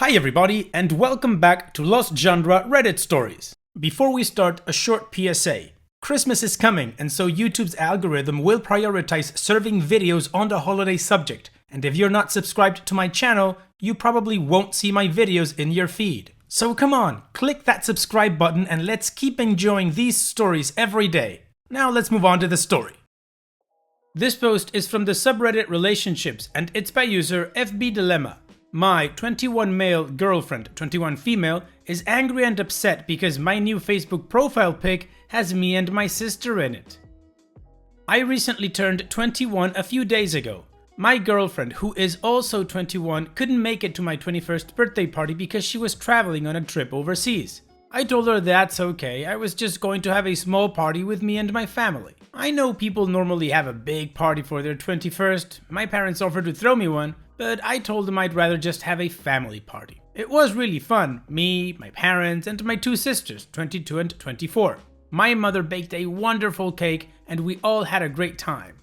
Hi everybody, and welcome back to Lost Genre Reddit Stories. Before we start, a short PSA. Christmas is coming, and so YouTube's algorithm will prioritize serving videos on the holiday subject, and if you're not subscribed to my channel, you probably won't see my videos in your feed. So come on, click that subscribe button and let's keep enjoying these stories every day. Now let's move on to the story. This post is from the subreddit Relationships, and it's by user FB Dilemma. My 21 male girlfriend, 21 female, is angry and upset because my new Facebook profile pic has me and my sister in it. I recently turned 21 a few days ago. My girlfriend, who is also 21, couldn't make it to my 21st birthday party because she was traveling on a trip overseas. I told her that's okay, I was just going to have a small party with me and my family. I know people normally have a big party for their 21st, my parents offered to throw me one, but I told them I'd rather just have a family party. It was really fun, me, my parents, and my two sisters, 22 and 24. My mother baked a wonderful cake and we all had a great time.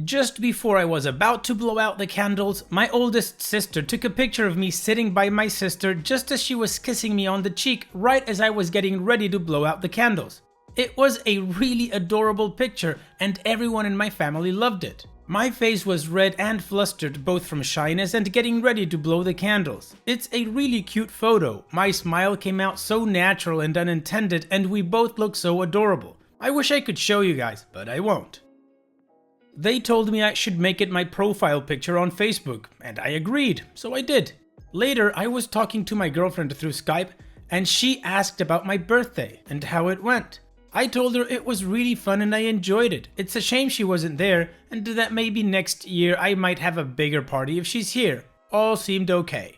Just before I was about to blow out the candles, my oldest sister took a picture of me sitting by my sister just as she was kissing me on the cheek right as I was getting ready to blow out the candles. It was a really adorable picture and everyone in my family loved it. My face was red and flustered both from shyness and getting ready to blow the candles. It's a really cute photo. My smile came out so natural and unintended and we both look so adorable. I wish I could show you guys, but I won't. They told me I should make it my profile picture on Facebook, and I agreed, so I did. Later, I was talking to my girlfriend through Skype, and she asked about my birthday and how it went. I told her it was really fun and I enjoyed it. It's a shame she wasn't there, and that maybe next year I might have a bigger party if she's here. All seemed okay.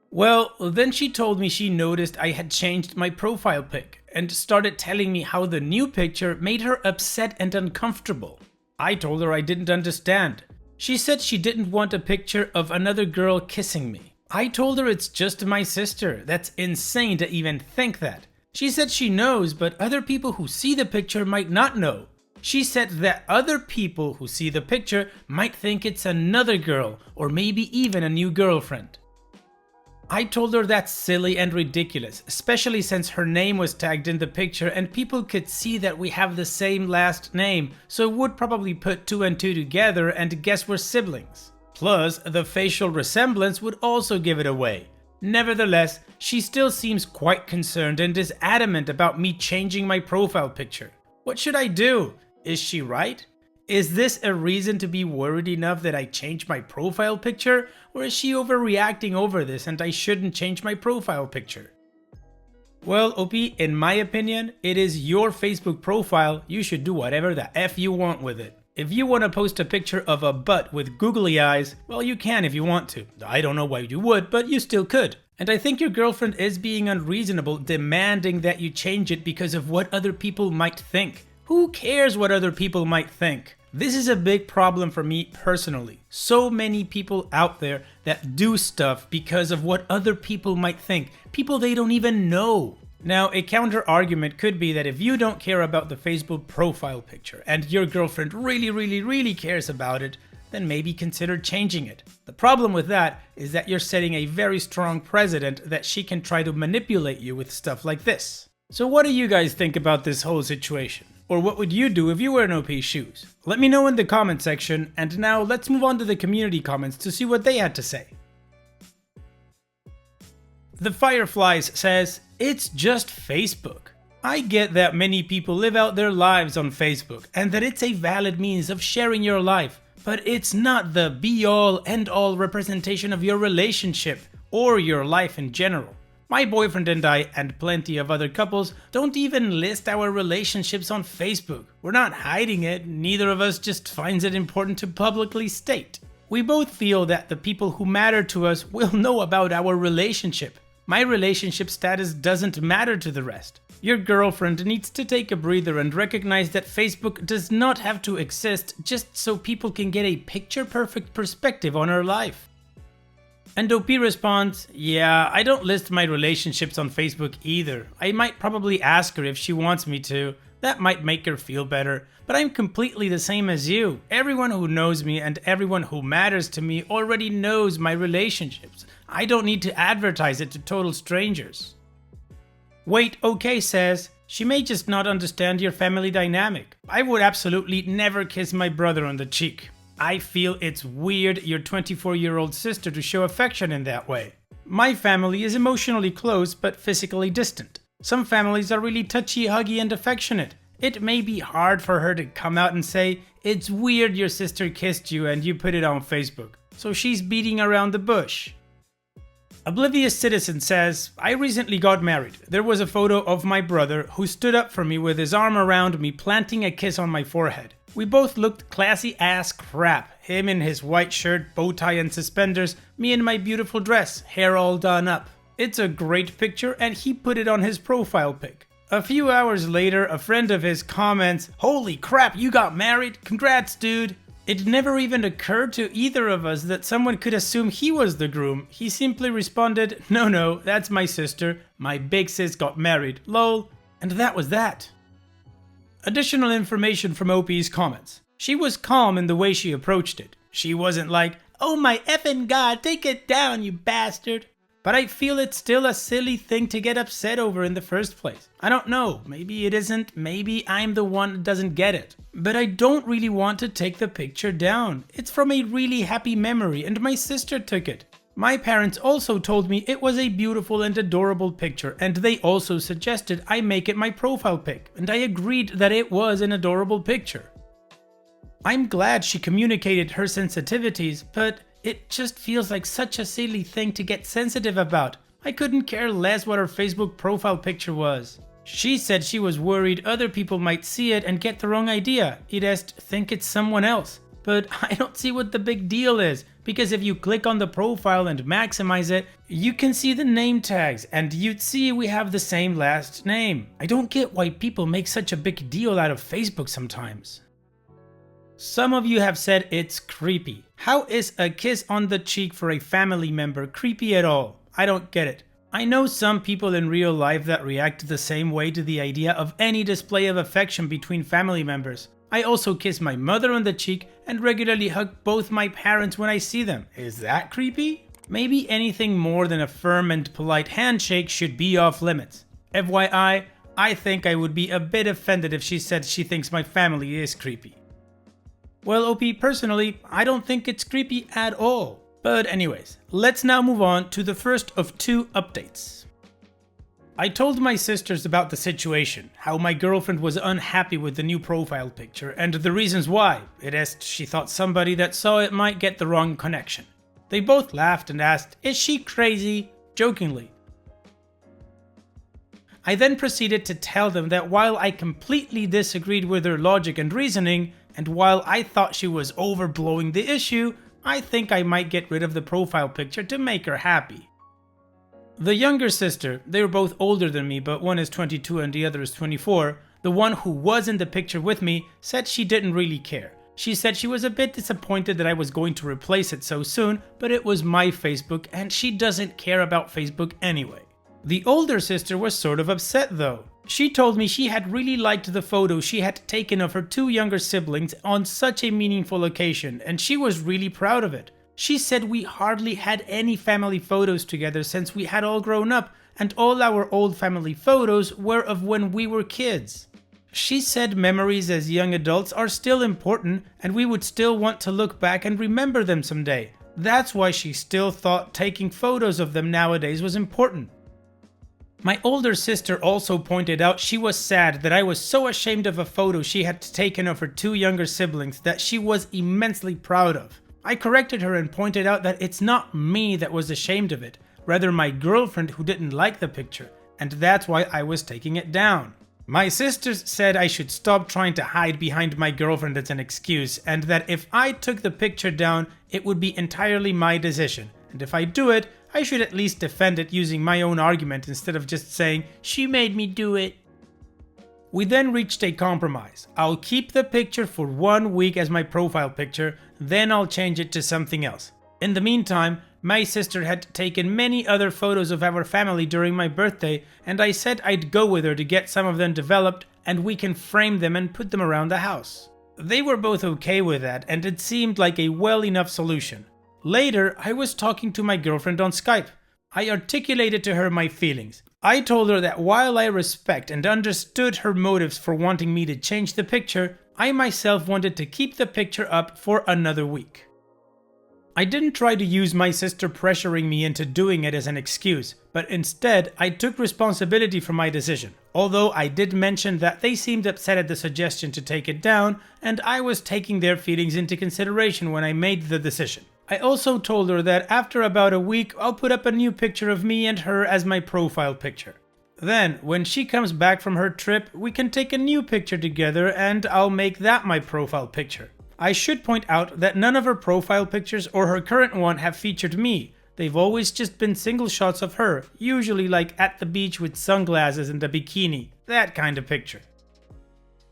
Well, then she told me she noticed I had changed my profile pic, and started telling me how the new picture made her upset and uncomfortable. I told her I didn't understand. She said she didn't want a picture of another girl kissing me. I told her it's just my sister. That's insane to even think that. She said she knows, but other people who see the picture might not know. She said that other people who see the picture might think it's another girl, or maybe even a new girlfriend. I told her that's silly and ridiculous, especially since her name was tagged in the picture and people could see that we have the same last name, so would probably put two and two together and guess we're siblings. Plus, the facial resemblance would also give it away. Nevertheless, she still seems quite concerned and is adamant about me changing my profile picture. What should I do? Is she right? Is this a reason to be worried enough that I change my profile picture? Or is she overreacting over this and I shouldn't change my profile picture? Well, OP, in my opinion, it is your Facebook profile. You should do whatever the F you want with it. If you want to post a picture of a butt with googly eyes, well, you can if you want to. I don't know why you would, but you still could. And I think your girlfriend is being unreasonable, demanding that you change it because of what other people might think. Who cares what other people might think? This is a big problem for me personally. So many people out there that do stuff because of what other people might think. People they don't even know. Now, a counter argument could be that if you don't care about the Facebook profile picture and your girlfriend really cares about it, then maybe consider changing it. The problem with that is that you're setting a very strong precedent that she can try to manipulate you with stuff like this. So what do you guys think about this whole situation? Or what would you do if you were in OP's shoes? Let me know in the comment section, and now let's move on to the community comments to see what they had to say. The Fireflies says, "It's just Facebook. I get that many people live out their lives on Facebook and that it's a valid means of sharing your life, but it's not the be-all end-all representation of your relationship or your life in general. My boyfriend and I, and plenty of other couples, don't even list our relationships on Facebook. We're not hiding it, neither of us just finds it important to publicly state. We both feel that the people who matter to us will know about our relationship. My relationship status doesn't matter to the rest. Your girlfriend needs to take a breather and recognize that Facebook does not have to exist just so people can get a picture-perfect perspective on her life." And OP responds, "Yeah, I don't list my relationships on Facebook either. I might probably ask her if she wants me to, That might make her feel better, but I'm completely the same as you. Everyone who knows me and everyone who matters to me already knows my relationships. I don't need to advertise it to total strangers. Wait, okay says, she may just not understand your family dynamic. I would absolutely never kiss my brother on the cheek. I feel it's weird your 24-year-old sister to show affection in that way. My family is emotionally close but physically distant. Some families are really touchy, huggy, and affectionate. It may be hard for her to come out and say, it's weird your sister kissed you and you put it on Facebook. So she's beating around the bush. Oblivious Citizen says, I recently got married. There was a photo of my brother who stood up for me with his arm around me, planting a kiss on my forehead. We both looked classy ass crap. Him in his white shirt, bow tie and suspenders, me in my beautiful dress, hair all done up. It's a great picture and he put it on his profile pic. A few hours later, a friend of his comments, holy crap, you got married? Congrats, dude. It never even occurred to either of us that someone could assume he was the groom. He simply responded, no, that's my sister. My big sis got married, lol. And that was that. Additional information from OP's comments. She was calm in the way she approached it. She wasn't like, oh my effing god, take it down, you bastard. But I feel it's still a silly thing to get upset over in the first place. I don't know, maybe it isn't, maybe I'm the one that doesn't get it. But I don't really want to take the picture down. It's from a really happy memory and my sister took it. My parents also told me it was a beautiful and adorable picture and they also suggested I make it my profile pic, and I agreed that it was an adorable picture. I'm glad she communicated her sensitivities, but it just feels like such a silly thing to get sensitive about. I couldn't care less what her Facebook profile picture was. She said she was worried other people might see it and get the wrong idea, think it's someone else. But I don't see what the big deal is, because if you click on the profile and maximize it, you can see the name tags and you'd see we have the same last name. I don't get why people make such a big deal out of Facebook sometimes. Some of you have said it's creepy. How is a kiss on the cheek for a family member creepy at all? I don't get it. I know some people in real life that react the same way to the idea of any display of affection between family members. I also kiss my mother on the cheek and regularly hug both my parents when I see them. Is that creepy? Maybe anything more than a firm and polite handshake should be off limits. FYI, I think I would be a bit offended if she said she thinks my family is creepy. Well, OP, personally, I don't think it's creepy at all. But anyways, let's now move on to the first of two updates. I told my sisters about the situation, how my girlfriend was unhappy with the new profile picture and the reasons why. She thought somebody that saw it might get the wrong connection. They both laughed and asked, is she crazy? Jokingly. I then proceeded to tell them that while I completely disagreed with her logic and reasoning, and while I thought she was overblowing the issue, I think I might get rid of the profile picture to make her happy. The younger sister, they were both older than me, but one is 22 and the other is 24, the one who was in the picture with me said she didn't really care. She said she was a bit disappointed that I was going to replace it so soon, but it was my Facebook and she doesn't care about Facebook anyway. The older sister was sort of upset though. She told me she had really liked the photo she had taken of her two younger siblings on such a meaningful occasion, and she was really proud of it. She said we hardly had any family photos together since we had all grown up, and all our old family photos were of when we were kids. She said memories as young adults are still important, and we would still want to look back and remember them someday. That's why she still thought taking photos of them nowadays was important. My older sister also pointed out she was sad that I was so ashamed of a photo she had taken of her two younger siblings that she was immensely proud of. I corrected her and pointed out that it's not me that was ashamed of it, rather my girlfriend who didn't like the picture, and that's why I was taking it down. My sisters said I should stop trying to hide behind my girlfriend as an excuse, and that if I took the picture down, it would be entirely my decision, and if I do it, I should at least defend it using my own argument instead of just saying, she made me do it. We then reached a compromise. I'll keep the picture for 1 week as my profile picture, then I'll change it to something else. In the meantime, my sister had taken many other photos of our family during my birthday, and I said I'd go with her to get some of them developed and we can frame them and put them around the house. They were both okay with that, and it seemed like a well enough solution. Later, I was talking to my girlfriend on Skype. I articulated to her my feelings. I told her that while I respect and understood her motives for wanting me to change the picture, I myself wanted to keep the picture up for another week. I didn't try to use my sister pressuring me into doing it as an excuse, but instead I took responsibility for my decision, although I did mention that they seemed upset at the suggestion to take it down, and I was taking their feelings into consideration when I made the decision. I also told her that after about a week I'll put up a new picture of me and her as my profile picture. Then, when she comes back from her trip, we can take a new picture together and I'll make that my profile picture. I should point out that none of her profile pictures or her current one have featured me. They've always just been single shots of her, usually like at the beach with sunglasses and a bikini, that kind of picture.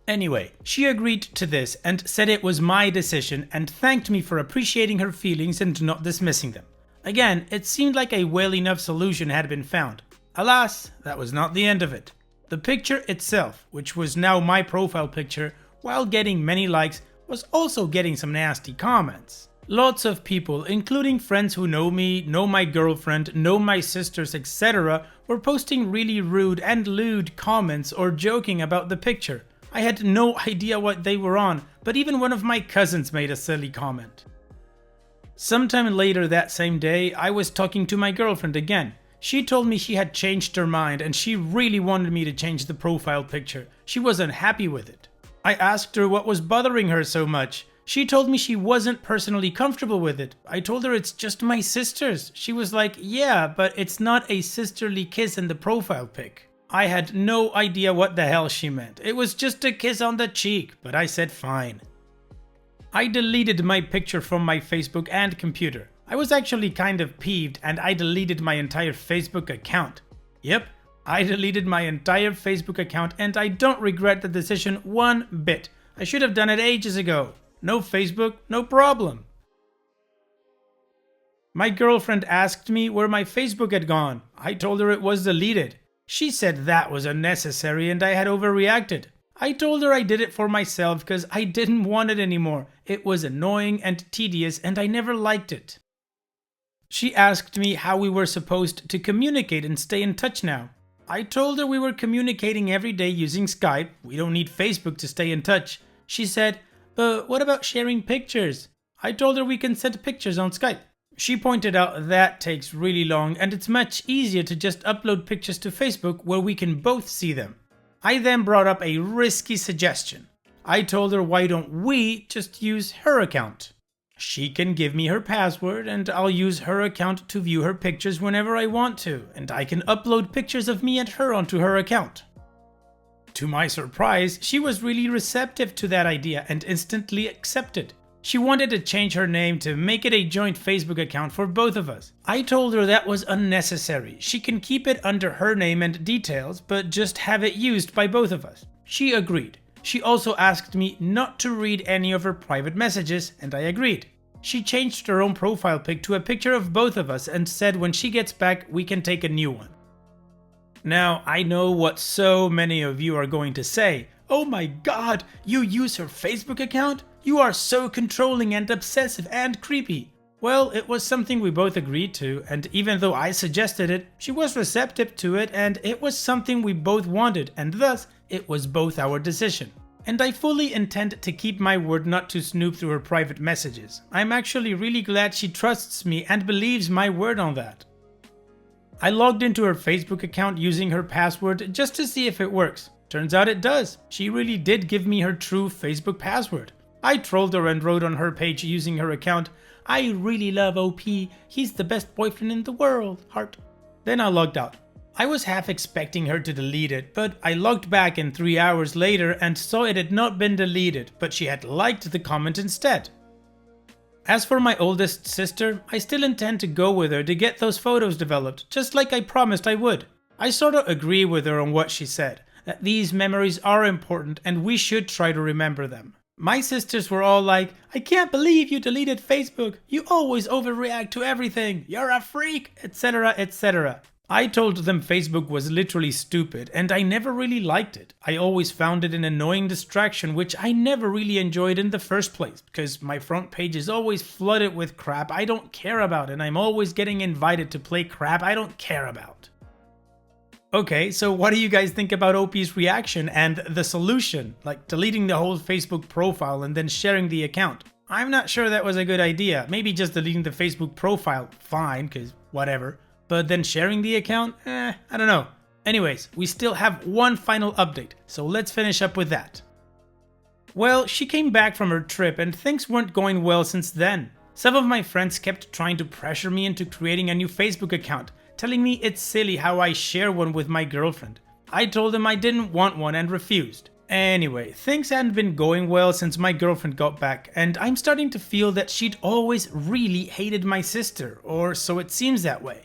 Anyway, she agreed to this and said it was my decision and thanked me for appreciating her feelings and not dismissing them. Again, it seemed like a well enough solution had been found. Alas, that was not the end of it. The picture itself, which was now my profile picture, while getting many likes, was also getting some nasty comments. Lots of people, including friends who know me, know my girlfriend, know my sisters, etc., were posting really rude and lewd comments or joking about the picture. I had no idea what they were on, but even one of my cousins made a silly comment. Sometime later that same day, I was talking to my girlfriend again. She told me she had changed her mind and she really wanted me to change the profile picture. She wasn't happy with it. I asked her what was bothering her so much. She told me she wasn't personally comfortable with it. I told her it's just my sister's. She was like, yeah, but it's not a sisterly kiss in the profile pic. I had no idea what the hell she meant. It was just a kiss on the cheek, but I said fine. I deleted my picture from my Facebook and computer. I was actually kind of peeved and I deleted my entire Facebook account. Yep, I deleted my entire Facebook account and I don't regret the decision one bit. I should have done it ages ago. No Facebook, no problem. My girlfriend asked me where my Facebook had gone. I told her it was deleted. She said that was unnecessary and I had overreacted. I told her I did it for myself because I didn't want it anymore. It was annoying and tedious and I never liked it. She asked me how we were supposed to communicate and stay in touch now. I told her we were communicating every day using Skype. We don't need Facebook to stay in touch. She said, but what about sharing pictures? I told her we can send pictures on Skype. She pointed out that takes really long and it's much easier to just upload pictures to Facebook where we can both see them. I then brought up a risky suggestion. I told her why don't we just use her account? She can give me her password and I'll use her account to view her pictures whenever I want to, and I can upload pictures of me and her onto her account. To my surprise, she was really receptive to that idea and instantly accepted. She wanted to change her name to make it a joint Facebook account for both of us. I told her that was unnecessary. She can keep it under her name and details, but just have it used by both of us. She agreed. She also asked me not to read any of her private messages, and I agreed. She changed her own profile pic to a picture of both of us and said when she gets back, we can take a new one. Now, I know what so many of you are going to say. Oh my god, you use her Facebook account? You are so controlling and obsessive and creepy. Well, it was something we both agreed to, and even though I suggested it, she was receptive to it and it was something we both wanted, and thus, it was both our decision. And I fully intend to keep my word not to snoop through her private messages. I'm actually really glad she trusts me and believes my word on that. I logged into her Facebook account using her password just to see if it works. Turns out it does. She really did give me her true Facebook password. I trolled her and wrote on her page using her account, I really love OP, he's the best boyfriend in the world, heart. Then I logged out. I was half expecting her to delete it, but I logged back in 3 hours later and saw it had not been deleted, but she had liked the comment instead. As for my oldest sister, I still intend to go with her to get those photos developed, just like I promised I would. I sorta agree with her on what she said, that these memories are important and we should try to remember them. My sisters were all like, I can't believe you deleted Facebook, you always overreact to everything, you're a freak, etc, etc. I told them Facebook was literally stupid and I never really liked it. I always found it an annoying distraction which I never really enjoyed in the first place because my front page is always flooded with crap I don't care about and I'm always getting invited to play crap I don't care about. Okay, so what do you guys think about OP's reaction and the solution, like deleting the whole Facebook profile and then sharing the account? I'm not sure that was a good idea. Maybe just deleting the Facebook profile, fine, cause whatever. But then sharing the account? I don't know. Anyways, we still have one final update, so let's finish up with that. Well, she came back from her trip and things weren't going well since then. Some of my friends kept trying to pressure me into creating a new Facebook account, telling me it's silly how I share one with my girlfriend. I told them I didn't want one and refused. Anyway, things hadn't been going well since my girlfriend got back, and I'm starting to feel that she'd always really hated my sister, or so it seems that way.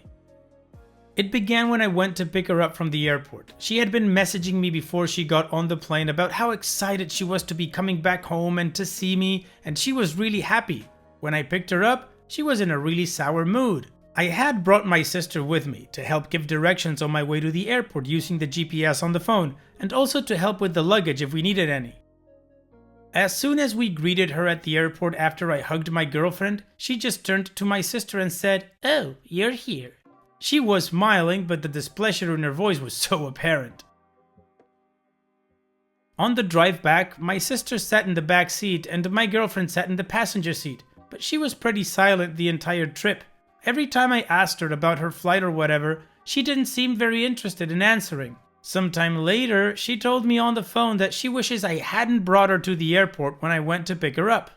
It began when I went to pick her up from the airport. She had been messaging me before she got on the plane about how excited she was to be coming back home and to see me, and she was really happy. When I picked her up, she was in a really sour mood. I had brought my sister with me to help give directions on my way to the airport using the GPS on the phone, and also to help with the luggage if we needed any. As soon as we greeted her at the airport after I hugged my girlfriend, she just turned to my sister and said, "Oh, you're here." She was smiling, but the displeasure in her voice was so apparent. On the drive back, my sister sat in the back seat and my girlfriend sat in the passenger seat, but she was pretty silent the entire trip. Every time I asked her about her flight or whatever, she didn't seem very interested in answering. Sometime later, she told me on the phone that she wishes I hadn't brought her to the airport when I went to pick her up.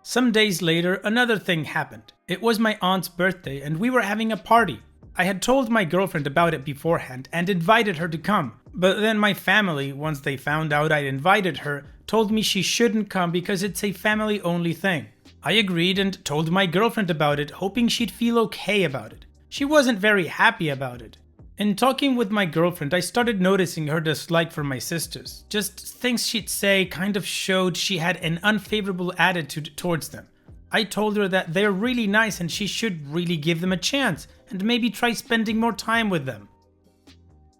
Some days later, another thing happened. It was my aunt's birthday and we were having a party. I had told my girlfriend about it beforehand and invited her to come, but then my family, once they found out I'd invited her, told me she shouldn't come because it's a family-only thing. I agreed and told my girlfriend about it, hoping she'd feel okay about it. She wasn't very happy about it. In talking with my girlfriend, I started noticing her dislike for my sisters. Just things she'd say kind of showed she had an unfavorable attitude towards them. I told her that they're really nice and she should really give them a chance and maybe try spending more time with them.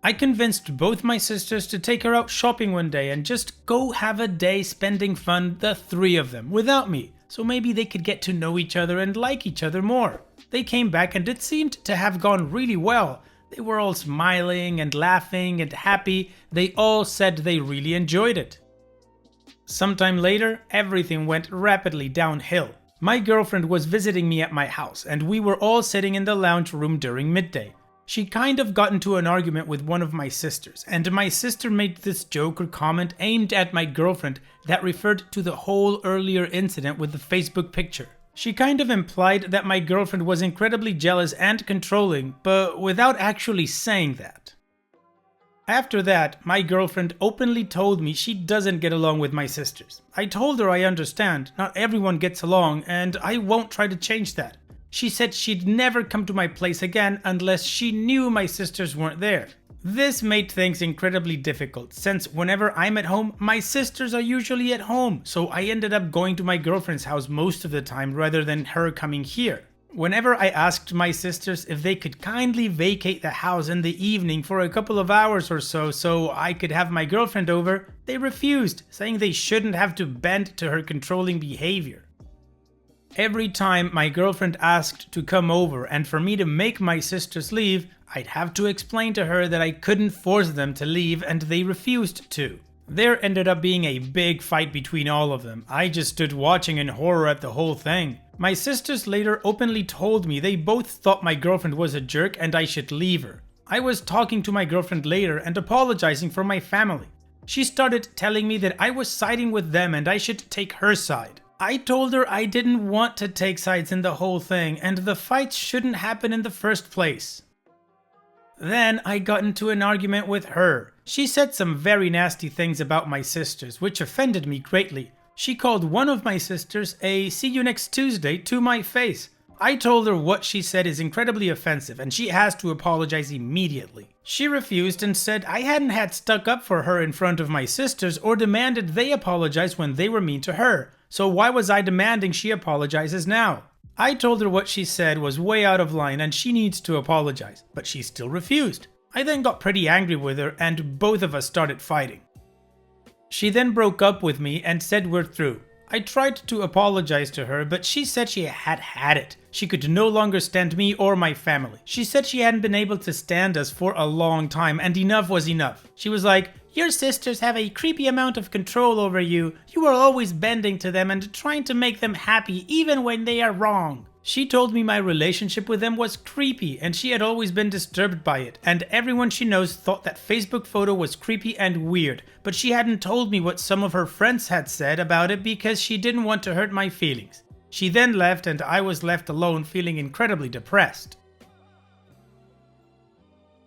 I convinced both my sisters to take her out shopping one day and just go have a day spending fun, the three of them, without me, so maybe they could get to know each other and like each other more. They came back and it seemed to have gone really well. They were all smiling and laughing and happy. They all said they really enjoyed it. Sometime later, everything went rapidly downhill. My girlfriend was visiting me at my house and we were all sitting in the lounge room during midday. She kind of got into an argument with one of my sisters, and my sister made this joke or comment aimed at my girlfriend that referred to the whole earlier incident with the Facebook picture. She kind of implied that my girlfriend was incredibly jealous and controlling, but without actually saying that. After that, my girlfriend openly told me she doesn't get along with my sisters. I told her I understand, not everyone gets along, and I won't try to change that. She said she'd never come to my place again unless she knew my sisters weren't there. This made things incredibly difficult, since whenever I'm at home, my sisters are usually at home, so I ended up going to my girlfriend's house most of the time rather than her coming here. Whenever I asked my sisters if they could kindly vacate the house in the evening for a couple of hours or so I could have my girlfriend over, they refused, saying they shouldn't have to bend to her controlling behavior. Every time my girlfriend asked to come over and for me to make my sisters leave, I'd have to explain to her that I couldn't force them to leave and they refused to. There ended up being a big fight between all of them. I just stood watching in horror at the whole thing. My sisters later openly told me they both thought my girlfriend was a jerk and I should leave her. I was talking to my girlfriend later and apologizing for my family. She started telling me that I was siding with them and I should take her side. I told her I didn't want to take sides in the whole thing and the fights shouldn't happen in the first place. Then I got into an argument with her. She said some very nasty things about my sisters, which offended me greatly. She called one of my sisters a "see you next Tuesday" to my face. I told her what she said is incredibly offensive and she has to apologize immediately. She refused and said I hadn't stuck up for her in front of my sisters or demanded they apologize when they were mean to her. So why was I demanding she apologizes now? I told her what she said was way out of line and she needs to apologize, but she still refused. I then got pretty angry with her and both of us started fighting. She then broke up with me and said we're through. I tried to apologize to her, but she said she had had it. She could no longer stand me or my family. She said she hadn't been able to stand us for a long time and enough was enough. She was like, "Your sisters have a creepy amount of control over you. You are always bending to them and trying to make them happy even when they are wrong." She told me my relationship with them was creepy and she had always been disturbed by it, and everyone she knows thought that Facebook photo was creepy and weird, but she hadn't told me what some of her friends had said about it because she didn't want to hurt my feelings. She then left and I was left alone feeling incredibly depressed.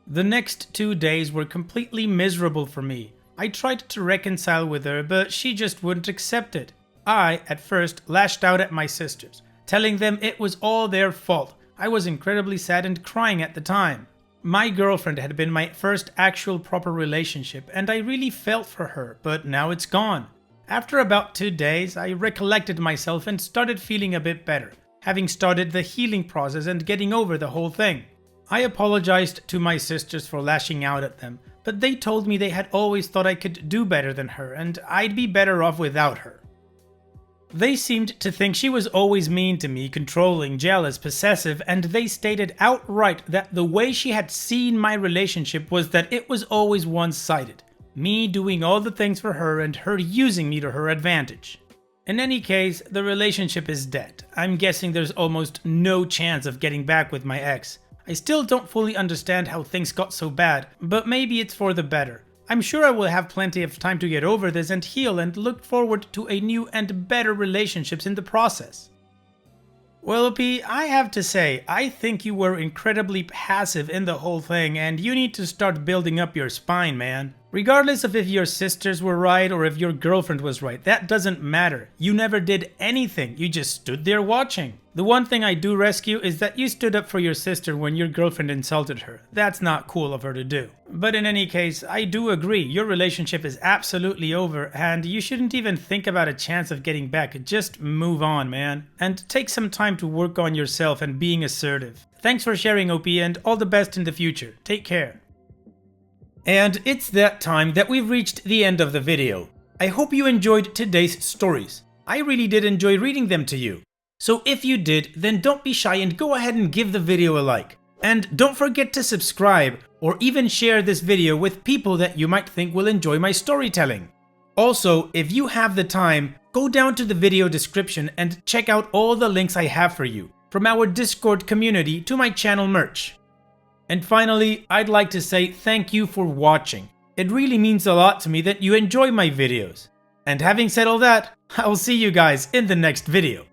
The next 2 days were completely miserable for me. I tried to reconcile with her, but she just wouldn't accept it. I, at first, lashed out at my sisters, telling them it was all their fault. I was incredibly sad and crying at the time. My girlfriend had been my first actual proper relationship and I really felt for her, but now it's gone. After about 2 days, I recollected myself and started feeling a bit better, having started the healing process and getting over the whole thing. I apologized to my sisters for lashing out at them, but they told me they had always thought I could do better than her and I'd be better off without her. They seemed to think she was always mean to me, controlling, jealous, possessive, and they stated outright that the way she had seen my relationship was that it was always one-sided. Me doing all the things for her and her using me to her advantage. In any case, the relationship is dead. I'm guessing there's almost no chance of getting back with my ex. I still don't fully understand how things got so bad, but maybe it's for the better. I'm sure I will have plenty of time to get over this and heal and look forward to a new and better relationships in the process. Well, P, I have to say, I think you were incredibly passive in the whole thing and you need to start building up your spine, man. Regardless of if your sisters were right or if your girlfriend was right, that doesn't matter. You never did anything, you just stood there watching. The one thing I do rescue is that you stood up for your sister when your girlfriend insulted her. That's not cool of her to do. But in any case, I do agree, your relationship is absolutely over and you shouldn't even think about a chance of getting back. Just move on, man. And take some time to work on yourself and being assertive. Thanks for sharing, OP, and all the best in the future. Take care. And it's that time that we've reached the end of the video. I hope you enjoyed today's stories. I really did enjoy reading them to you. So if you did, then don't be shy and go ahead and give the video a like. And don't forget to subscribe or even share this video with people that you might think will enjoy my storytelling. Also, if you have the time, go down to the video description and check out all the links I have for you, from our Discord community to my channel merch. And finally, I'd like to say thank you for watching. It really means a lot to me that you enjoy my videos. And having said all that, I'll see you guys in the next video.